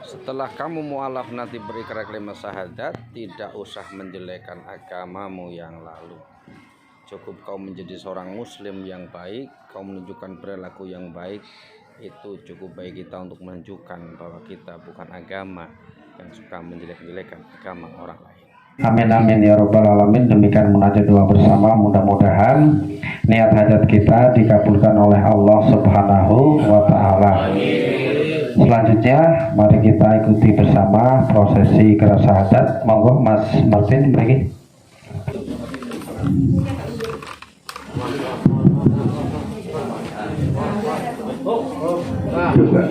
Setelah kamu mu'alaf nanti berikrar kalimat syahadat, tidak usah menjelekkan agamamu yang lalu. Cukup kau menjadi seorang muslim yang baik, kau menunjukkan perilaku yang baik, itu cukup baik kita untuk menunjukkan bahwa kita bukan agama yang suka menjelek-jelekan agama orang lain. Amin amin ya rabbal alamin. Demikian munajat doa bersama, mudah-mudahan niat hajat kita dikabulkan oleh Allah Subhanahu wa taala. Selanjutnya mari kita ikuti bersama prosesi ikrar syahadat. Monggo Mas Martin lagi. Juga.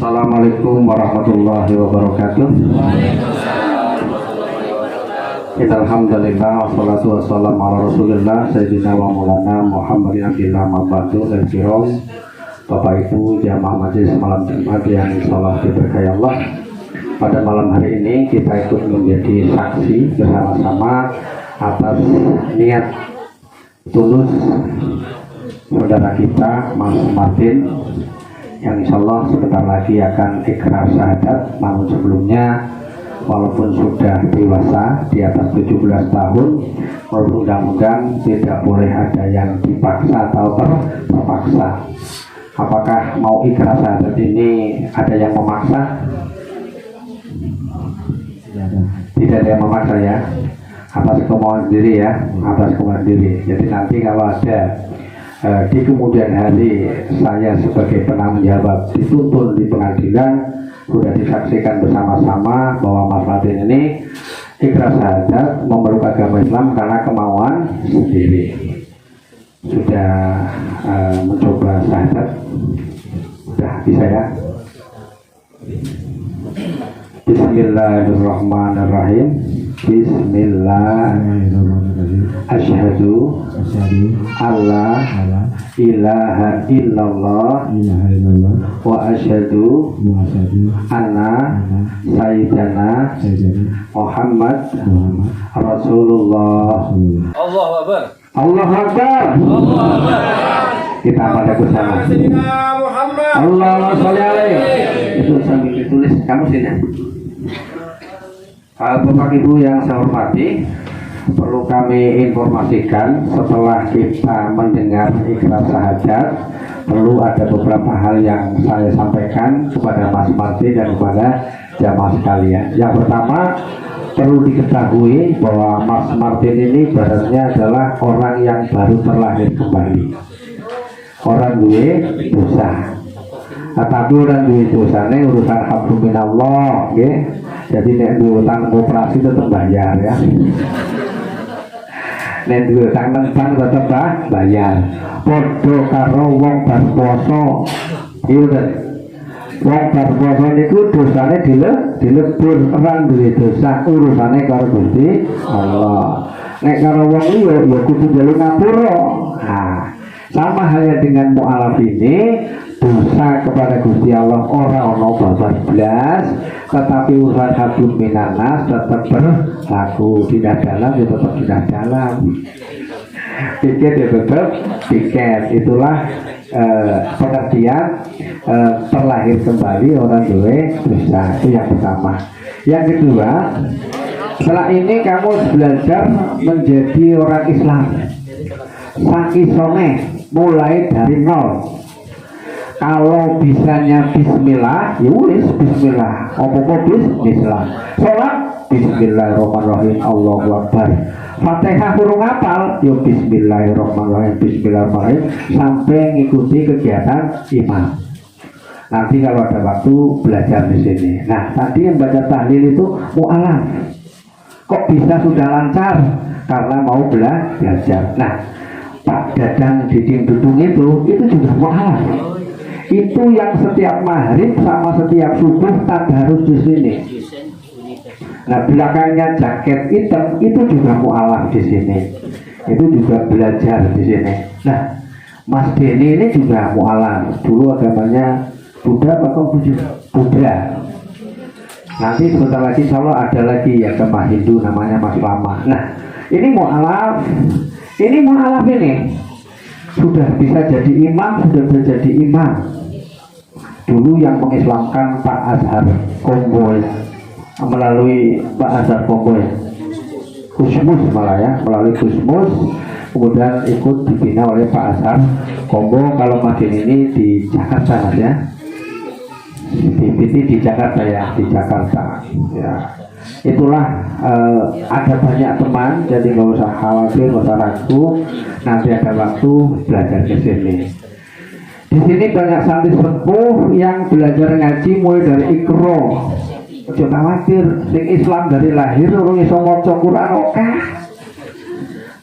Assalamualaikum warahmatullahi wabarakatuh. Alhamdulillah wassalatu wassalamu ala rasulillah sayyidina wa maulana Muhammadin abdillah mabadu dan kiram. Bapak Ibu jamaah majelis malam Jumat yang insyaallah diberkahi Allah, pada malam hari ini kita ikut menjadi saksi bersama-sama atas niat tulus saudara kita Mas Martin yang insyaallah sebentar lagi akan ikrar syahadat. Namun sebelumnya, walaupun sudah dewasa di atas 17 tahun, mudah-mudahan tidak boleh ada yang dipaksa atau terpaksa. Apakah mau ikrar syahadat ini ada yang memaksa? Tidak ada yang memaksa ya, atas kemauan sendiri ya, atas kemauan diri. Jadi nanti kalau ada di kemudian hari saya sebagai penanggung jawab dituntun di pengadilan, sudah disaksikan bersama-sama bahwa Mas Martin ini ikrar syahadat memeluk agama Islam karena kemauan sendiri. Sudah mencoba syahadat, sudah bisa ya. Bismillahirrahmanirrahim. Bismillahirrahmanirrahim. Asyhadu alla ilaha illallah wa asyhadu anna sayyidana Muhammad Rasulullah. Allahu Akbar. Allahu Akbar. Kita pada bersama. Allahumma sholli alaihi. Itu sambil ditulis kamu sini. Bapak Ibu yang saya hormati, perlu kami informasikan setelah kita mendengar ikrar syahadat, perlu ada beberapa hal yang saya sampaikan kepada Mas Martin dan kepada jamaah sekalian. Yang pertama, perlu diketahui bahwa Mas Martin ini ibaratnya adalah orang yang baru terlahir kembali. Orang duwe dosa, tapi orang duwe dosane urusan hablum minallah, nggih. Jadi nek duwe utang koperasi tetap bayar ya. Nek duwe utang nang bank tetap bayar. Padha karo wong bar poso. Iya. Wong bar poso niku dosane dilebur, ora duwe dosa, urusane karo Gusti Allah. Nek karo wong liya ya kudu njaluk ngapura. Nah, sama halnya dengan mu'alaf ini, dosa kepada Gusti Allah ora ono babas blas, tetapi urusan hablum minanas tetap berlaku. Tidak dalam ya tetap tidak dalam, tiket ya tetap tiket. Itulah pengertian terlahir kembali orang duwe dosa. Itu yang pertama. Yang kedua, setelah ini kamu belajar menjadi orang Islam sakisone mulai dari nol. Kalau bisanya bismillah, ya wis bismillah. Apa-apa bismillah. Salat bismillahirrahmanirrahim, Allahu Akbar. Fatihah kurang hafal, ya bismillahirrahmanirrahim, bismillahirrahmanirrahim sampai ngikuti kegiatan imam. Nanti kalau ada waktu belajar di sini. Nah, tadi yang baca tahlil itu mu'alaf. Kok bisa sudah lancar? Karena mau belajar. Nah, pada dadang dinding dudung itu juga mualaf. Itu yang setiap maghrib sama setiap subuh tadarus di sini. Nah belakangnya jaket hitam itu juga mualaf di sini. Itu juga belajar di sini. Nah Mas Denny ini juga mualaf. Dulu agamanya Buddha atau Buddha. Nanti sebentar lagi insya Allah ada lagi agama Hindu namanya Mas Lama. Nah ini mualaf. Ini mualaf ini sudah bisa jadi imam, sudah bisa jadi imam. Dulu yang mengislamkan Pak Azhar Kombo melalui Pak Azhar Kombo Gusmus malah ya, melalui Gusmus kemudian ikut dibina oleh Pak Azhar Kombo. Kalau Madin ini di Jakarta Mas ya, di Jakarta ya, di Jakarta ya. Itulah ada banyak teman, jadi nggak usah khawatir, nggak usah ragu, nanti ada waktu belajar ke sini. Di sini banyak santri sepuh yang belajar ngaji mulai dari ikro. Jangan khawatir, sing Islam dari lahir orang iso maca Quran oke.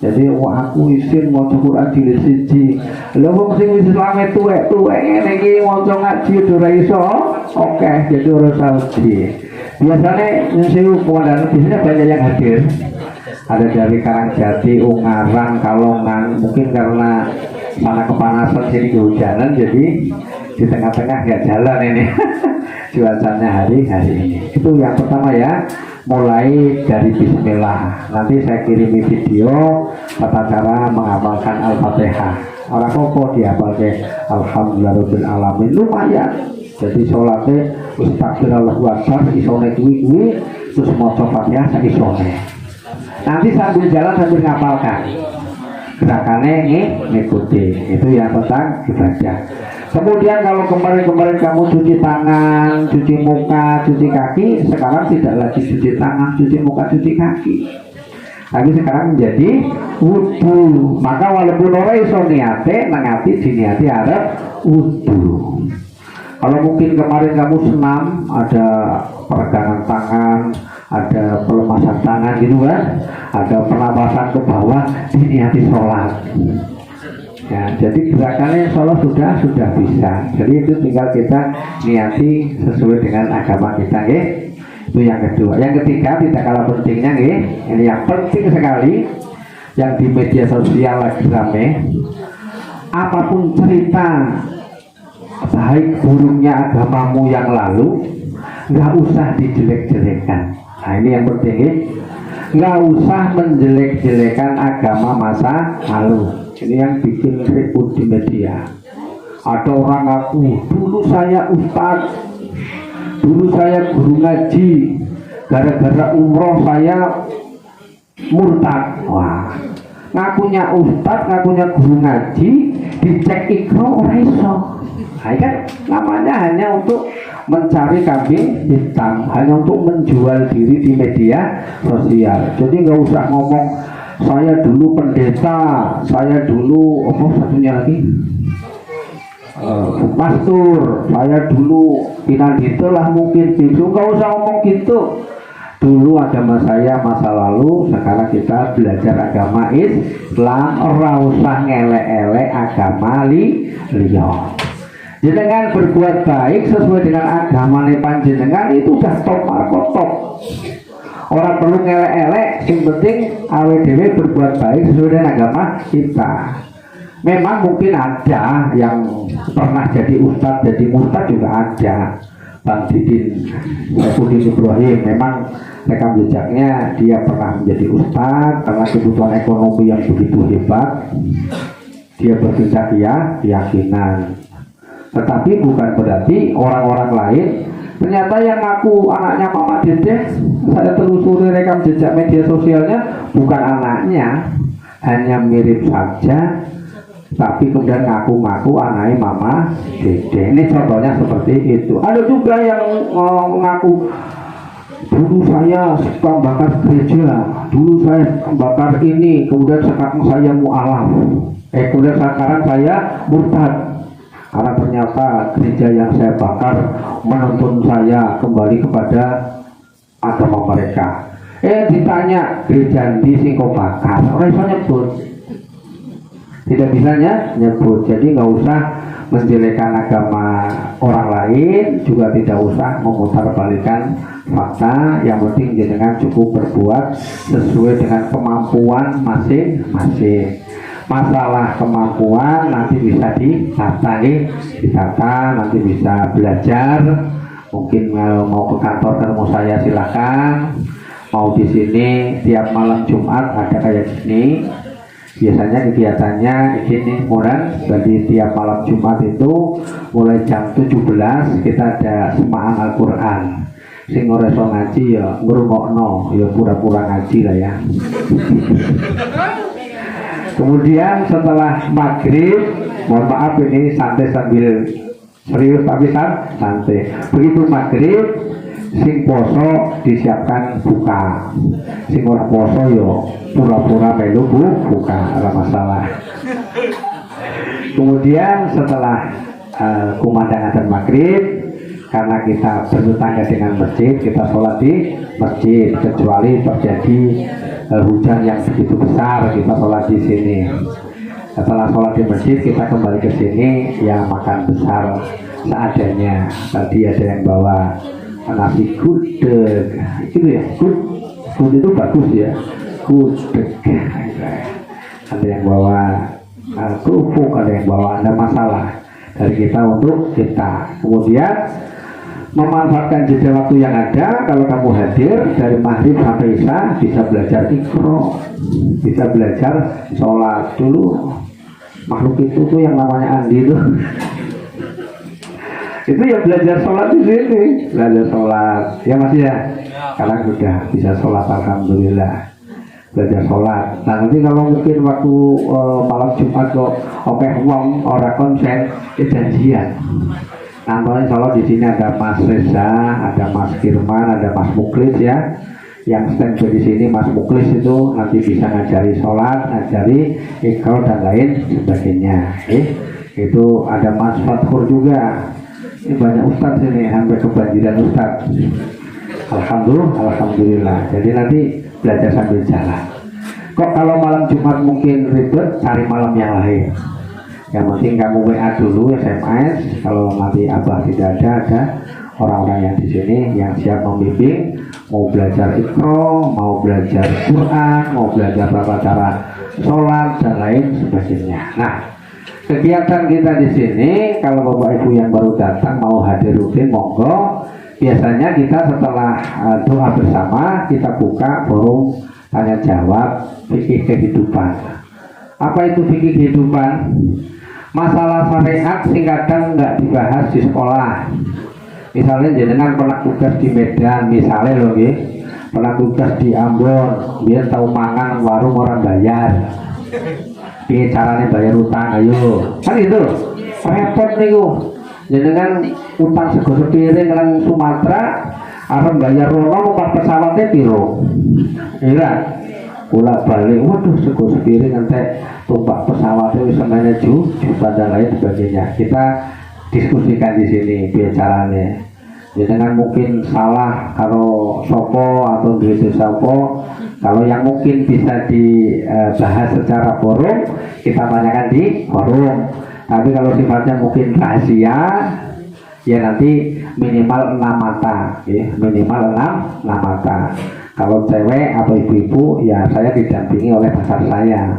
Jadi aku isin maca Quran jilid 1. Lha wong sing Islam tuwek-tuwek ngene iki maca ngaji ora iso oke, jadi ora saudi. Biasanya sing komandan di sini banyak yang hadir. Ada dari Karangjati, Ungarang, Kalongan, mungkin karena sana kepanasan sini kehujanan, jadi di tengah-tengah nggak jalan ini cuacanya hari ini. Itu yang pertama ya, mulai dari Bismillah. Nanti saya kirimi video tata cara menghafalkan Al-Fatihah. Orang kok dihafalkan Alhamdulillahirabbil alamin, lumayan. Jadi sholatnya Astagfirullah wa isone kuwi terus maca Fatihah sak isone. Nanti sambil jalan sambil ngapalkan gerakannya ngikuti. Itu yang tentang ibadah. Kemudian kalau kemarin kamu cuci tangan, cuci muka, cuci kaki, sekarang tidak lagi cuci tangan, cuci muka, cuci kaki, tapi sekarang menjadi wudu. Maka walaupun ora iso niate nangati diniati arep wudu. Kalau mungkin kemarin kamu senam, ada peregangan tangan, ada pelemasan tangan gitu kan, ada pernapasan ke bawah, diniati sholat. Ya, jadi gerakannya sholat sudah bisa. Jadi itu tinggal kita niati sesuai dengan agama kita, ya. Itu yang kedua. Yang ketiga tidak kalah pentingnya, ya. Ini yang penting sekali, yang di media sosial lagi rame. Apapun cerita baik buruknya agamamu yang lalu, nggak usah dijelek-jelekan. Nah ini yang penting, ya. Nggak usah menjelek-jelekan agama masa lalu. Ini yang bikin ribut di media. Ada orang ngaku, dulu saya ustadz, dulu saya guru ngaji, gara-gara umroh saya murtad. Wah, ngakunya ustadz, ngakunya guru ngaji, dicek ikro ora iso. Nah, kan namanya hanya untuk mencari kambing hitam, hanya untuk menjual diri di media sosial. Jadi nggak usah ngomong saya dulu pendeta, saya dulu apa satunya lagi pastor, saya dulu pinang gitulah mungkin gitu. Nggak usah ngomong gitu. Dulu agama saya masa lalu, sekarang kita belajar agama Islam, ora usah ngelek-elek agama liya. Jenengan berbuat baik sesuai dengan agama panjenengan itu sudah top markotop. Orang perlu ngelek-elek, yang penting awdw berbuat baik sesuai dengan agama kita. Memang mungkin ada yang pernah jadi ustadz, jadi murtad juga ada. Bang Didin Saifudin Ibrahim, memang rekam jejaknya dia pernah menjadi ustadz karena kebutuhan ekonomi yang begitu hebat. Dia berpindah keyakinan. Tetapi bukan berarti orang-orang lain ternyata yang ngaku anaknya Mama Dede, saya telusuri rekam jejak media sosialnya, bukan anaknya, hanya mirip saja, tapi kemudian ngaku-ngaku anaknya Mama Dede. Ini contohnya seperti itu. Ada juga yang mengaku dulu saya suka bakar gereja, dulu saya bakar ini, kemudian sekarang saya mu'alaf, kemudian sekarang saya murtad. Karena ternyata gereja yang saya bakar menuntun saya kembali kepada agama mereka. Ditanya gereja di sing kok bakar, ora iso nyebut. tidak bisanya nyebut. Jadi nggak usah menjelekkan agama orang lain, juga tidak usah memutarbalikkan fakta. Yang penting jenengan cukup berbuat sesuai dengan kemampuan masing-masing. Masalah kemampuan nanti bisa ditata, nanti bisa belajar. Mungkin mau ke kantor ketemu saya silakan. Mau di sini tiap malam Jumat ada kayak gini. Biasanya kegiatannya ini kemudian jadi tiap malam Jumat itu mulai jam 17 kita ada semaan Al-Quran. Sing ora iso ngaji ya ngrungokno, ya pura-pura ngaji lah ya. Kemudian setelah maghrib, mohon maaf ini santai sambil serius tapi santai. Begitu maghrib, sing poso disiapkan buka, sing ora poso yo pura-pura melu buka, ada masalah. Kemudian setelah kumandang adzan maghrib, karena kita bertetangga dengan masjid, kita sholat di masjid, kecuali terjadi hujan yang begitu besar, kita sholat di sini. Setelah sholat di masjid, kita kembali ke sini, ya makan besar seadanya. Tadi ada yang bawa nasi gudeg, itu ya, gudeg itu bagus ya, gudeg. Ada yang bawa kerupuk, ada yang bawa, ada masalah dari kita untuk kita. Kemudian memanfaatkan jeda waktu yang ada. Kalau kamu hadir dari maghrib sampai isya, bisa belajar Iqra, bisa belajar sholat dulu. Makhluk itu tuh yang namanya Andi tuh itu ya belajar sholat di sini, belajar sholat ya Mas ya. Sekarang sudah bisa sholat, alhamdulillah, belajar sholat. Nah nanti kalau mungkin waktu malam Jumat kok oke uang orang konsen, janjian. Nanti kalau di sini ada Mas Reza, ada Mas Firman, ada Mas Muklis ya. Yang stand di sini Mas Muklis itu nanti bisa ngajari sholat, ngajari Iqra dan lain sebagainya. Itu ada Mas Fathur juga. Ini banyak ustadz ini, hampir kebanjiran ustadz. Alhamdulillah. Jadi nanti belajar sambil jalan. Kok kalau malam Jumat mungkin ribet, cari malam yang lain. Yang penting kamu WA dulu, SMS. Kalau nanti abah tidak ada orang-orang yang di sini yang siap membimbing, mau belajar Iqra, mau belajar Quran, mau belajar tata cara sholat dan lain sebagainya. Nah, kegiatan kita di sini, kalau Bapak Ibu yang baru datang mau hadir rutin, monggo. Biasanya kita setelah doa bersama, kita buka forum tanya jawab fikih kehidupan. Apa itu fikih kehidupan? Masalah syariat sing kadang nggak dibahas di sekolah. Misalnya jenengan pernah tugas di Medan, misalnya loh ya, pernah tugas di Ambon, biar tahu mangan warung orang bayar. Ini caranya bayar utang, ayo. Kan itu repot nih kok. Jenengan utang sego sepiring nang Sumatera, arep bayar rono numpak pesawatnya piro? Iya. Pulak balik, waduh sego sepiring nanti tumpak pesawatnya bisa nanya juta dan lain sebagainya. Kita diskusikan di sini bicaranya. Jangan mungkin salah kalau sopo atau duit sopo. Kalau yang mungkin bisa dibahas secara forum, kita tanyakan di forum. Tapi kalau sifatnya mungkin rahasia, ya nanti minimal 6 mata, ya minimal 6 mata. Kalau cewek atau ibu-ibu, ya saya didampingi oleh pacar saya.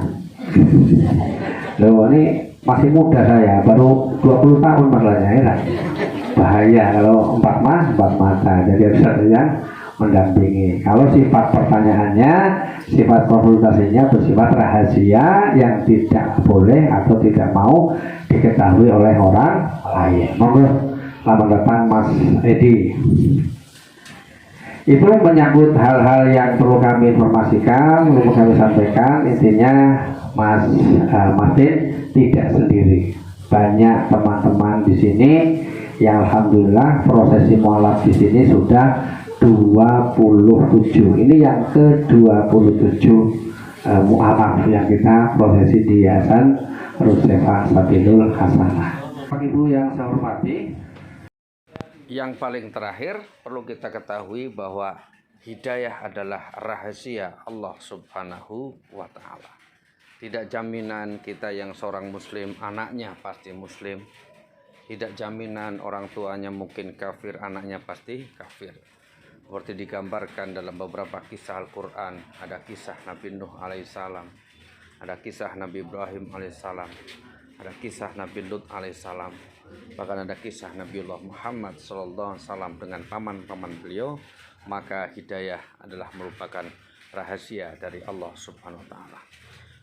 Loh ini masih muda saya, baru 20 tahun masalahnya ya. Bahaya kalau 4 mata, jadi harus ada yang mendampingi. Kalau sifat pertanyaannya, sifat konsultasinya bersifat rahasia yang tidak boleh atau tidak mau diketahui oleh orang lain. Monggo, selamat datang Mas Edi. Itu menyangkut hal-hal yang perlu kami informasikan, perlu kami sampaikan. Intinya Mas Martin tidak sendiri. Banyak teman-teman di sini yang alhamdulillah prosesi mualaf di sini sudah 27. Ini yang ke-27 mualaf yang kita prosesi di Yayasan Rusefah Sabilul Hasanah. Bapak Ibu yang saya hormati, yang paling terakhir perlu kita ketahui bahwa hidayah adalah rahasia Allah Subhanahu wa Ta'ala. Tidak jaminan kita yang seorang muslim anaknya pasti muslim. Tidak jaminan orang tuanya mungkin kafir, anaknya pasti kafir. Seperti digambarkan dalam beberapa kisah Al-Quran. Ada kisah Nabi Nuh alaihissalam, ada kisah Nabi Ibrahim alaihissalam, ada kisah Nabi Lut alaihissalam, bahkan ada kisah Nabiullah Muhammad SAW dengan paman-paman beliau. Maka hidayah adalah merupakan rahasia dari Allah Subhanahu wa Ta'ala.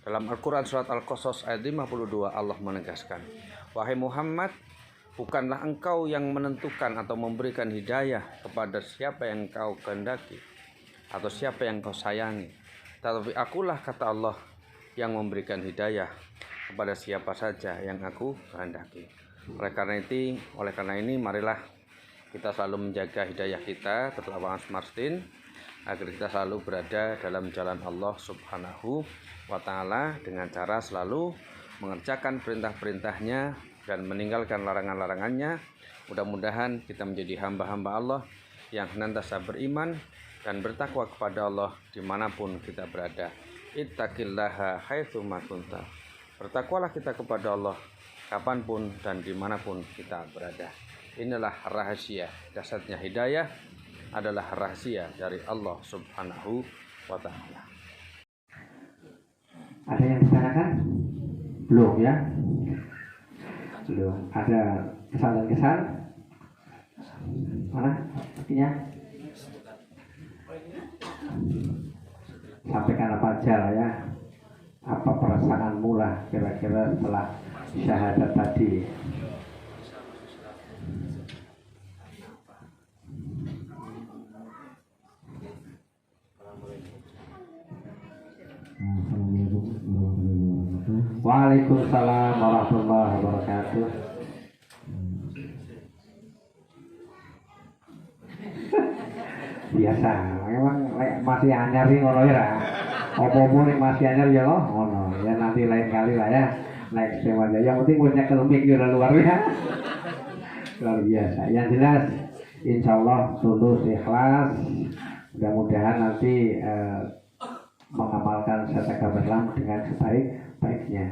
Dalam Al-Quran surat Al-Qasas ayat 52 Allah menegaskan, wahai Muhammad, bukanlah engkau yang menentukan atau memberikan hidayah kepada siapa yang engkau kehendaki atau siapa yang engkau sayangi, tetapi akulah, kata Allah, yang memberikan hidayah kepada siapa saja yang aku kehendaki. Oleh karena ini marilah kita selalu menjaga hidayah kita, terutama Martin, agar kita selalu berada dalam jalan Allah Subhanahu wa Ta'ala dengan cara selalu mengerjakan perintah-perintahnya dan meninggalkan larangan-larangannya. Mudah-mudahan kita menjadi hamba-hamba Allah yang senantiasa beriman dan bertakwa kepada Allah dimanapun kita berada. Ittaqillaha haitsu ma kunta. Bertakwalah kita kepada Allah kapanpun dan dimanapun kita berada. Inilah rahasia dasarnya hidayah, adalah rahasia dari Allah Subhanahu wa Ta'ala. Ada yang ditanyakan? Belum ya? Belum. Ada kesan-kesan? Mana? Artinya? Sampaikan apa aja lah ya. Apa perasaanmu lah kira-kira setelah syahadat tadi? Waalaikumsalam warahmatullahi wabarakatuh. Biasa, memang masih anyar nih ngono ya. Apa-apa nih masih anyar ya loh, ngono. Ya nanti lain kali lah ya. Next time aja. Yang penting punya kelemik udah luar biasa. Luar biasa. Yang jelas, insya Allah tulus ikhlas. Mudah-mudahan nanti mengamalkan syahada Islam dengan sebaik-baiknya.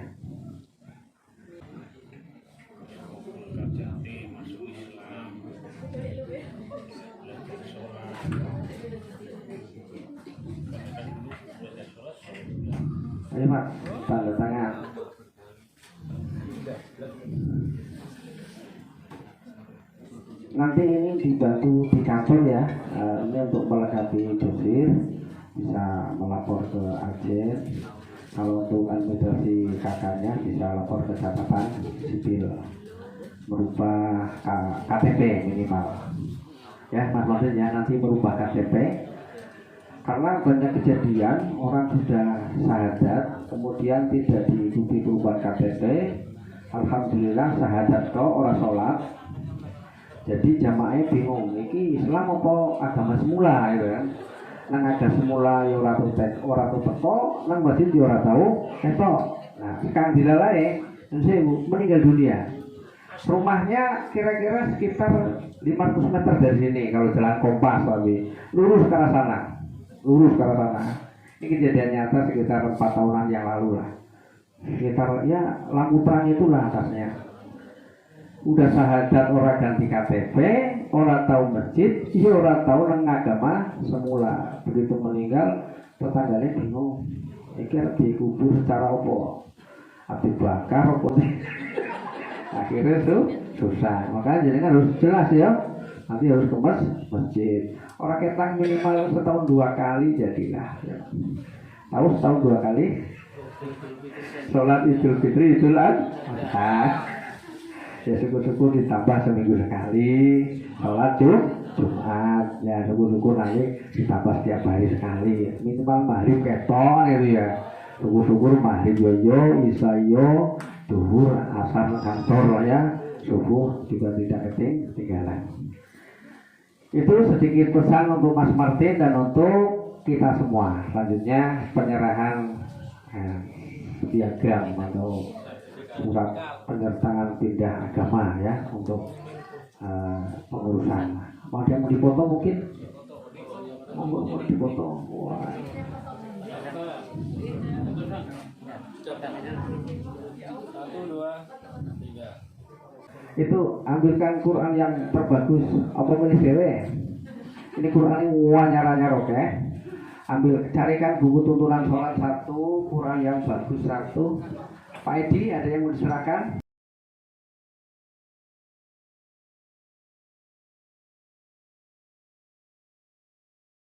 Ayo Pak, tanda tangan. Nanti ini dibantu di kantor ya. Ini untuk melengkapi dosis, bisa melapor ke agen. Kalau untuk administrasi kakaknya bisa lapor ke catatan sipil, merubah KTP minimal. Ya Mas Martin ya, nanti merubah KTP. Karena banyak kejadian orang sudah syahadat kemudian tidak diikuti perubahan KTP. Alhamdulillah syahadat kok orang sholat. Jadi jamaahnya bingung, ini Islam apa agama semula gitu kan. Nang ada semula ya ora teko, nang masjid ya ora tahu ketok. Nah, sekarang dilalai meninggal dunia. Rumahnya kira-kira sekitar 500 meter dari sini kalau jalan kompas tapi lurus ke arah sana. Ini kejadian nyata sekitar 4 tahunan yang lalu lah. Sekitar ya lampu terang itulah atasnya. Udah syahadat orang ganti KTP, orang tahu masjid, iya orang tahu nang agama semula. Begitu meninggal, tetangganya bingung. Ini dikubur secara apa? Habis bakar apa nih? Akhirnya tuh susah. Makanya jadi harus jelas ya. Nanti harus ke masjid. Orang ketang minimal setahun 2 kali jadilah. Ya. Tahu setahun 2 kali? Sholat Idul Fitri, Idul Adha. Ya syukur-syukur ditambah seminggu sekali. Sholat Jumat. Ya syukur-syukur nanti ditambah setiap hari sekali. Minimal maghrib ketok gitu ya. Syukur-syukur maghrib yo, isya yo, duhur, asar kantor ya. Subuh juga tidak ketinggalan. Itu sedikit pesan untuk Mas Martin dan untuk kita semua. Selanjutnya penyerahan piagam atau surat penyertaan pindah agama ya untuk pengurusan. Mau yang mau dipotong mungkin? Mau dipotong? Wah. Itu ambilkan Quran yang terbagus. Apa milih dewe? Ini Quran ini wanyar-wanyar, oke? Ambil, carikan buku tuntunan sholat 1, Quran yang bagus 1. Pak Edi, ada yang mau diserahkan?